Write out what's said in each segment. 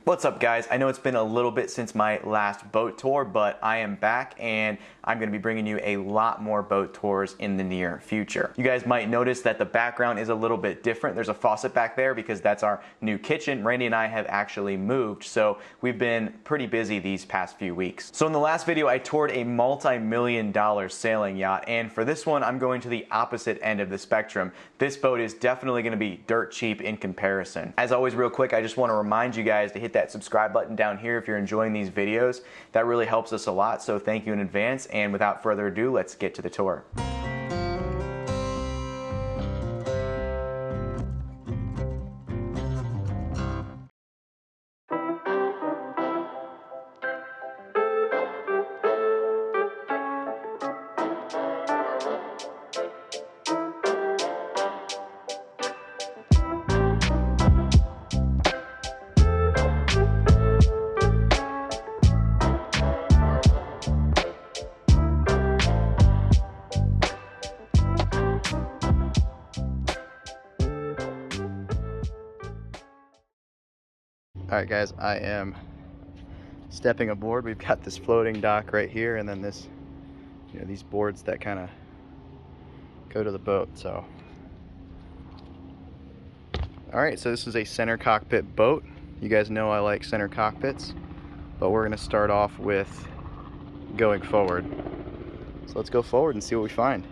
What's up, guys? I know it's been a little bit since my last boat tour, but I am back and I'm going to be bringing you a lot more boat tours in the near future. You guys might notice that the background is a little bit different. There's a faucet back there because that's our new kitchen. Randy and I have actually moved, so we've been pretty busy these past few weeks. So in the last video, I toured a multi-million-dollar sailing yacht, and for this one, I'm going to the opposite end of the spectrum. This boat is definitely going to be dirt cheap in comparison. As always, real quick, I just want to remind you guys to hit that subscribe button down here if you're enjoying these videos. That really helps us a lot, so thank you in advance. And without further ado, let's get to the tour. Alright guys, I am stepping aboard. We've got this floating dock right here, and then this, these boards that kind of go to the boat. So, alright, so this is a center cockpit boat. You guys know I like center cockpits, but we're going to start off with going forward. So let's go forward and see what we find.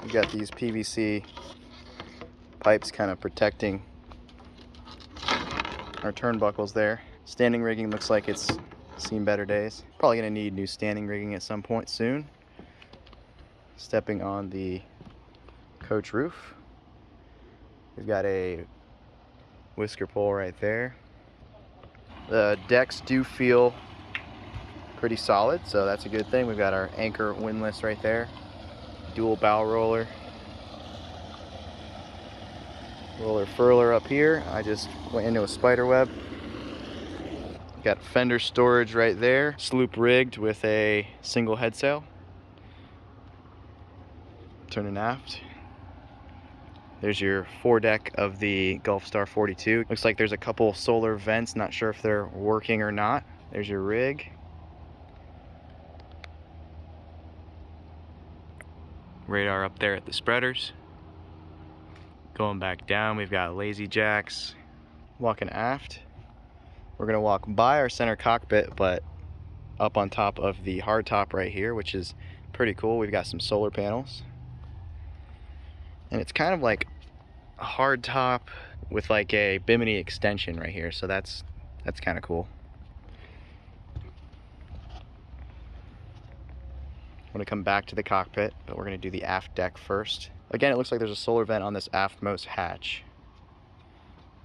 We got these PVC pipes kind of protecting our turnbuckles there. Standing rigging looks like it's seen better days. Probably gonna need new standing rigging at some point soon. Stepping on the coach roof. We've got a whisker pole right there. The decks do feel pretty solid, so that's a good thing. We've got our anchor windlass right there. Dual bow roller. Roller furler up here. I just went into a spider web. Got fender storage right there. Sloop rigged with a single head sail. Turning aft. There's your foredeck of the Gulfstar 42. Looks like there's a couple solar vents. Not sure if they're working or not. There's your rig. Radar up there at the spreaders. Going back down, we've got lazy jacks. Walking aft. We're gonna walk by our center cockpit, but up on top of the hardtop right here, which is pretty cool. We've got some solar panels. And it's kind of like a hardtop with like a bimini extension right here, so that's kind of cool. I'm gonna come back to the cockpit, but we're gonna do the aft deck first. Again, it looks like there's a solar vent on this aftmost hatch.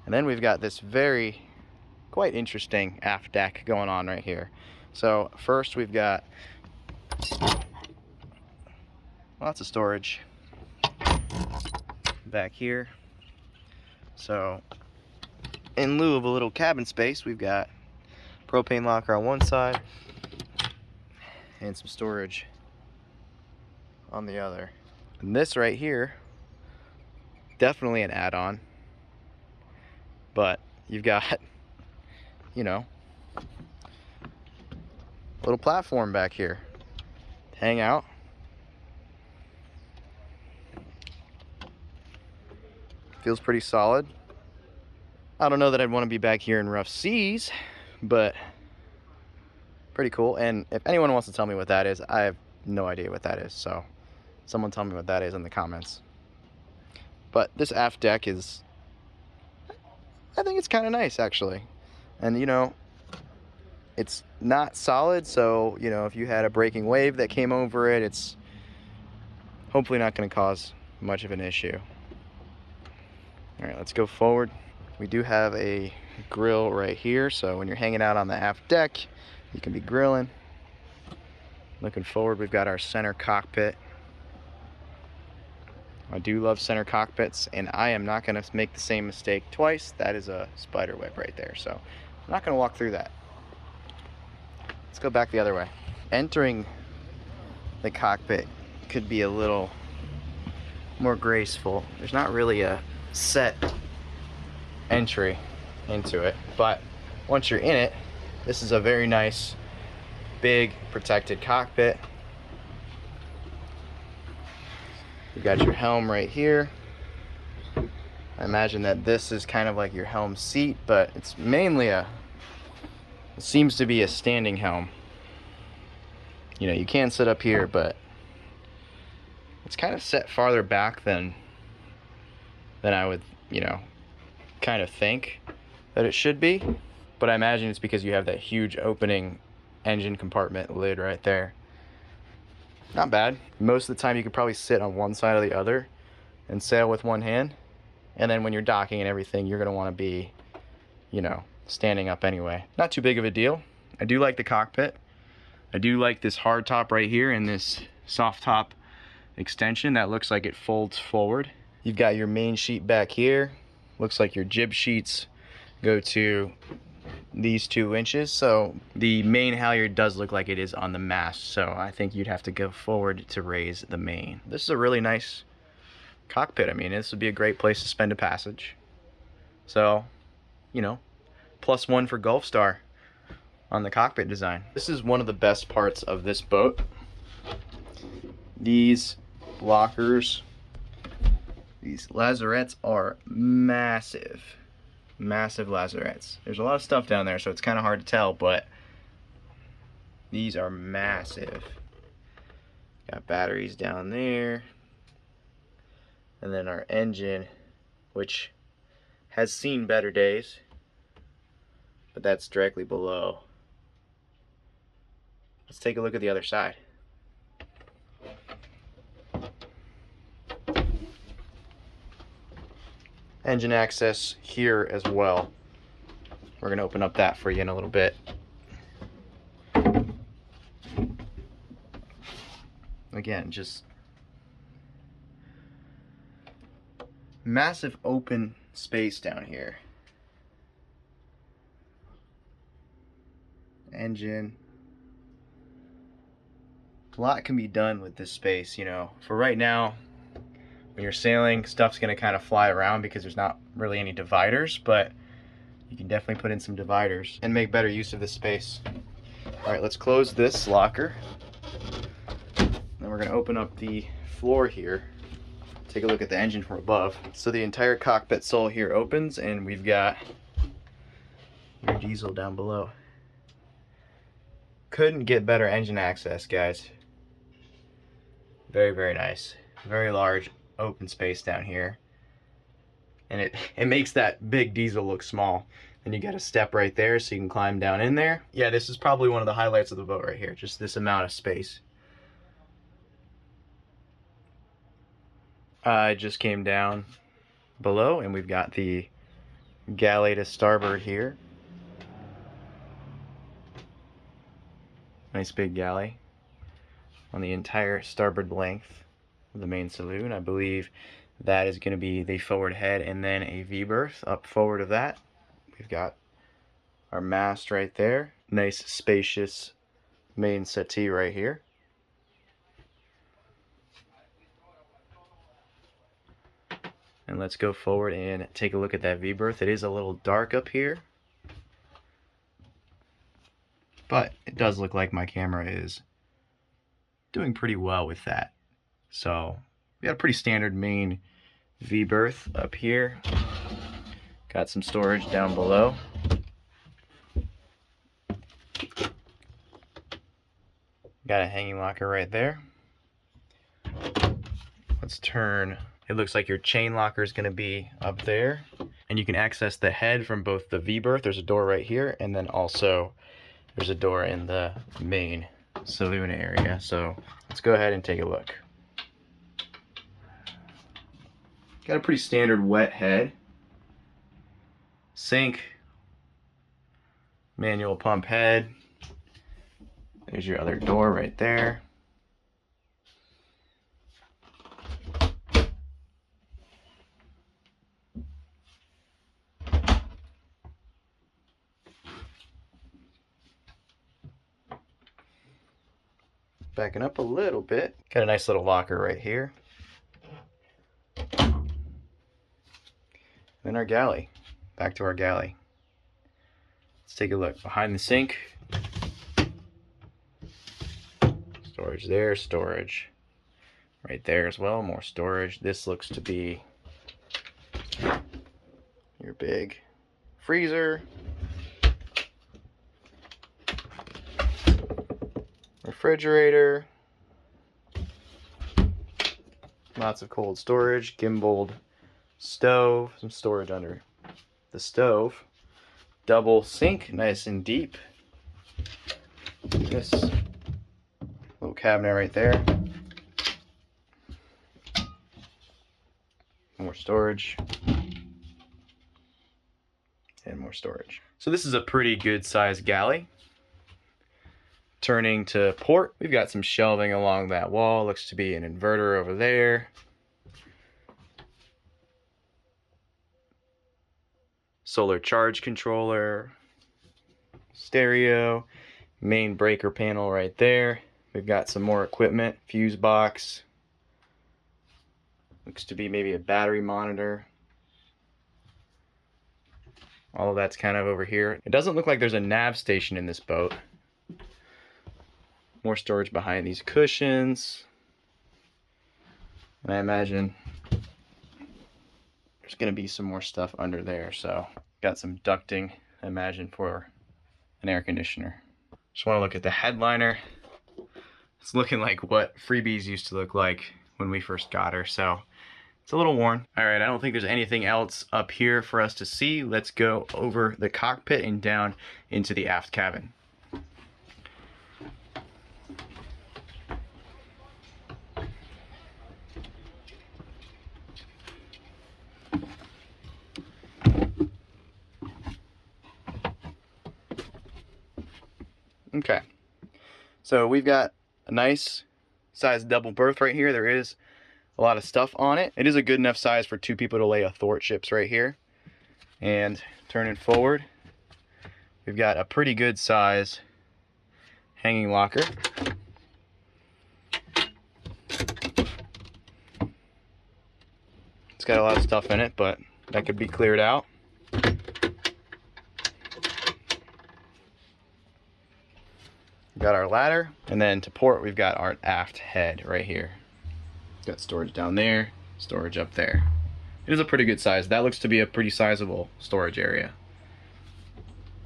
And then we've got this quite interesting aft deck going on right here. So first we've got lots of storage back here. So in lieu of a little cabin space, we've got propane locker on one side and some storage on the other. And this right here, definitely an add-on, but you've got, a little platform back here to hang out. Feels pretty solid. I don't know that I'd want to be back here in rough seas, but pretty cool. And if anyone wants to tell me what that is, I have no idea what that is, so someone tell me what that is in the comments. But this aft deck is, I think it's kind of nice actually. And it's not solid, so if you had a breaking wave that came over it, it's hopefully not going to cause much of an issue. Alright, let's go forward. We do have a grill right here, so when you're hanging out on the aft deck, you can be grilling. Looking forward, we've got our center cockpit. I do love center cockpits, and I am not going to make the same mistake twice. That is a spider web right there, so I'm not going to walk through that. Let's go back the other way. Entering the cockpit could be a little more graceful. There's not really a set entry into it. But once you're in it, this is a very nice, big, protected cockpit. You got your helm right here. I imagine that this is kind of like your helm seat, but it's mainly it seems to be a standing helm. You know, you can sit up here, but it's kind of set farther back than I would, you know, kind of think that it should be. But I imagine it's because you have that huge opening engine compartment lid right there. Not bad. Most of the time you could probably sit on one side or the other and sail with one hand. And then when you're docking and everything, you're gonna want to be, you know, standing up anyway. Not too big of a deal. I do like the cockpit. I do like this hard top right here and this soft top extension that looks like it folds forward. You've got your main sheet back here. Looks like your jib sheets go to these 2 inches. So the main halyard does look like it is on the mast. So I think you'd have to go forward to raise the main. This is a really nice cockpit. I mean, this would be a great place to spend a passage. So, you know, +1 for Gulfstar on the cockpit design. This is one of the best parts of this boat. These lockers, these lazarettes are massive. Massive lazarettes. There's a lot of stuff down there, so it's kind of hard to tell, but these are massive. Got batteries down there. And then our engine, which has seen better days, but that's directly below. Let's take a look at the other side. Engine access here as well. We're gonna open up that for you in a little bit. Again, just massive open space down here. Engine. A lot can be done with this space, you know. For right now, when you're sailing, stuff's gonna kind of fly around because there's not really any dividers, but you can definitely put in some dividers and make better use of this space. All right, let's close this locker. Then we're gonna open up the floor here. Take a look at the engine from above. So the entire cockpit sole here opens, and we've got your diesel down below. Couldn't get better engine access, guys. Very, very nice. Very large open space down here. And it makes that big diesel look small. And you got a step right there so you can climb down in there. Yeah, this is probably one of the highlights of the boat right here. Just this amount of space. I just came down below and we've got the galley to starboard here. Nice big galley on the entire starboard length of the main saloon. I believe that is going to be the forward head and then a V-berth up forward of that. We've got our mast right there. Nice spacious main settee right here. And let's go forward and take a look at that V-berth. It is a little dark up here, but it does look like my camera is doing pretty well with that. So we got a pretty standard main V-berth up here. Got some storage down below. Got a hanging locker right there. Let's turn. It looks like your chain locker is going to be up there. And you can access the head from both the V-berth. There's a door right here, and then also there's a door in the main saloon area. So let's go ahead and take a look. Got a pretty standard wet head. Sink. Manual pump head. There's your other door right there. Backing up a little bit. Got a nice little locker right here. Then our galley. back to our galley. Let's take a look behind the sink. Storage there, storage right there as well, more storage. This looks to be your big freezer, refrigerator, lots of cold storage, gimbaled stove, some storage under the stove, double sink, nice and deep. This little cabinet right there, more storage, and more storage. So this is a pretty good sized galley. Turning to port, we've got some shelving along that wall, looks to be an inverter over there. Solar charge controller, stereo, main breaker panel right there. We've got some more equipment, fuse box. Looks to be maybe a battery monitor. All of that's kind of over here. It doesn't look like there's a nav station in this boat. More storage behind these cushions. And I imagine there's going to be some more stuff under there. So got some ducting, I imagine, for an air conditioner. Just want to look at the headliner. It's looking like what Freebies used to look like when we first got her. So it's a little worn. All right, I don't think there's anything else up here for us to see. Let's go over the cockpit and down into the aft cabin. Okay, so we've got a nice size double berth right here. There is a lot of stuff on it. It is a good enough size for 2 people to lay athwartships right here. And turning forward, we've got a pretty good size hanging locker. It's got a lot of stuff in it, but that could be cleared out. Got our ladder, and then to port we've got our aft head right here. Got storage down there, storage up there. It is a pretty good size. That looks to be a pretty sizable storage area.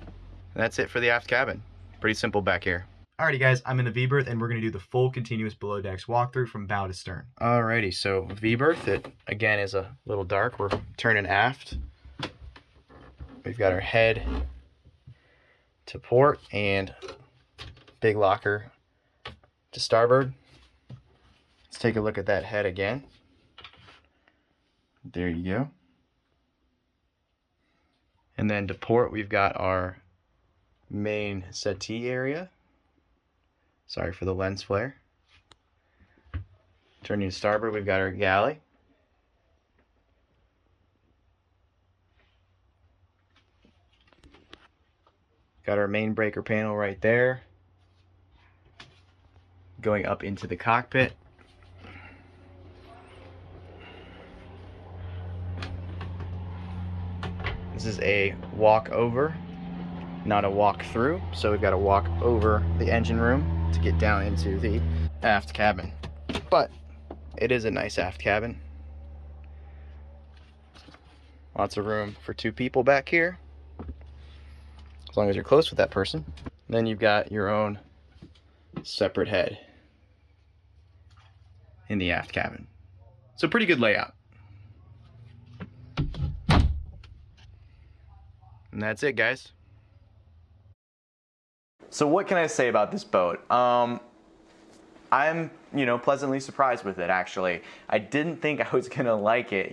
And that's it for the aft cabin. Pretty simple back here. Alrighty guys, I'm in the V-berth and we're going to do the full continuous below decks walkthrough from bow to stern. Alrighty, so V-berth, it again is a little dark. We're turning aft. We've got our head to port and big locker to starboard. Let's take a look at that head again. There you go. And then to port, we've got our main settee area. Sorry for the lens flare. Turning to starboard, we've got our galley. Got our main breaker panel right there. Going up into the cockpit. This is a walk over, not a walk through. So we've got to walk over the engine room to get down into the aft cabin. But it is a nice aft cabin. Lots of room for 2 people back here, as long as you're close with that person. Then you've got your own separate head in the aft cabin. So pretty good layout. And that's it, guys. So what can I say about this boat? I'm, pleasantly surprised with it, actually. I didn't think I was gonna like it,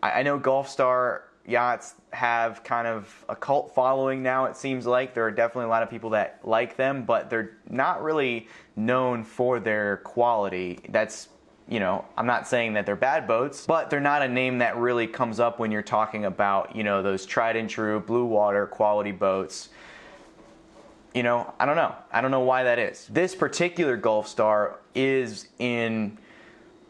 I know Gulfstar yachts have kind of a cult following now, it seems like. There are definitely a lot of people that like them, but they're not really known for their quality. That's, I'm not saying that they're bad boats, but they're not a name that really comes up when you're talking about, those tried and true blue water quality boats. I don't know. I don't know why that is. This particular Gulfstar is in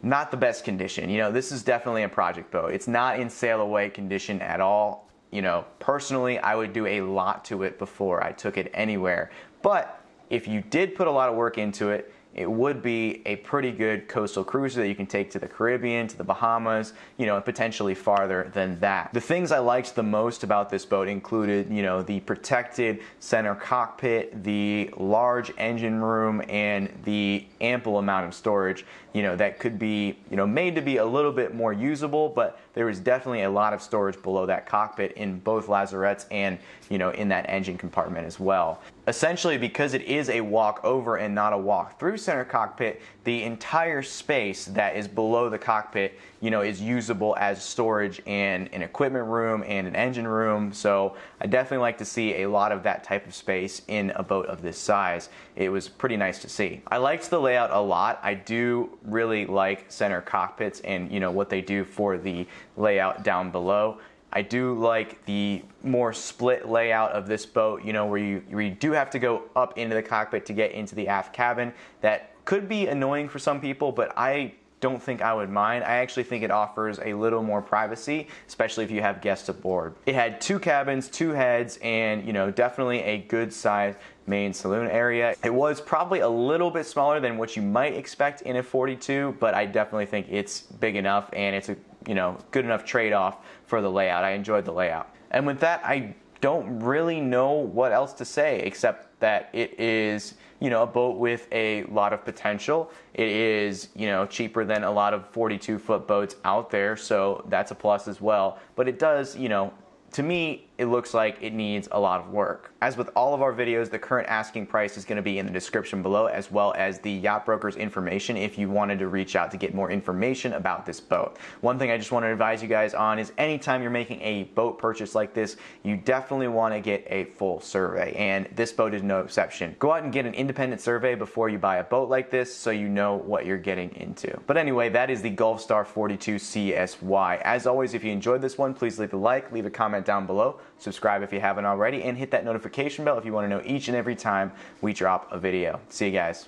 not the best condition. This is definitely a project boat. It's not in sail away condition at all. you know, personally, I would do a lot to it before I took it anywhere. But if you did put a lot of work into it, it would be a pretty good coastal cruiser that you can take to the Caribbean, to the Bahamas, you know, and potentially farther than that. The things I liked the most about this boat included, you know, the protected center cockpit, the large engine room, and the ample amount of storage, you know, that could be, you know, made to be a little bit more usable, but there was definitely a lot of storage below that cockpit in both lazarettes and, you know, in that engine compartment as well. Essentially, because it is a walk over and not a walk through center cockpit, the entire space that is below the cockpit, you know, is usable as storage and an equipment room and an engine room. So I definitely like to see a lot of that type of space in a boat of this size. It was pretty nice to see. I liked the layout a lot. I do really like center cockpits and, you know, what they do for the layout down below. I do like the more split layout of this boat, you know, where you do have to go up into the cockpit to get into the aft cabin. That could be annoying for some people, but I don't think I would mind. I actually think it offers a little more privacy, especially if you have guests aboard. It had 2 cabins, 2 heads, and, you know, definitely a good size main saloon area. It was probably a little bit smaller than what you might expect in a 42, but I definitely think it's big enough and it's a, you know, good enough trade-off for the layout. I enjoyed the layout. And with that, I don't really know what else to say except that it is, you know, a boat with a lot of potential. It is, you know, cheaper than a lot of 42-foot boats out there, so that's a plus as well. But it does, you know, to me, it looks like it needs a lot of work. As with all of our videos, the current asking price is going to be in the description below, as well as the yacht broker's information if you wanted to reach out to get more information about this boat. One thing I just want to advise you guys on is anytime you're making a boat purchase like this, you definitely want to get a full survey, and this boat is no exception. Go out and get an independent survey before you buy a boat like this so you know what you're getting into. But anyway, that is the Gulfstar 42 CSY. As always, if you enjoyed this one, please leave a like, leave a comment down below, subscribe if you haven't already, and hit that notification bell if you want to know each and every time we drop a video. See you guys.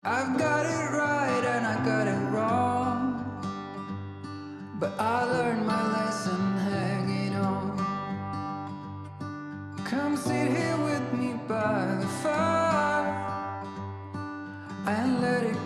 I've got it right and I got it wrong, but I learned my lesson hanging on. Come sit here with me by the fire and let it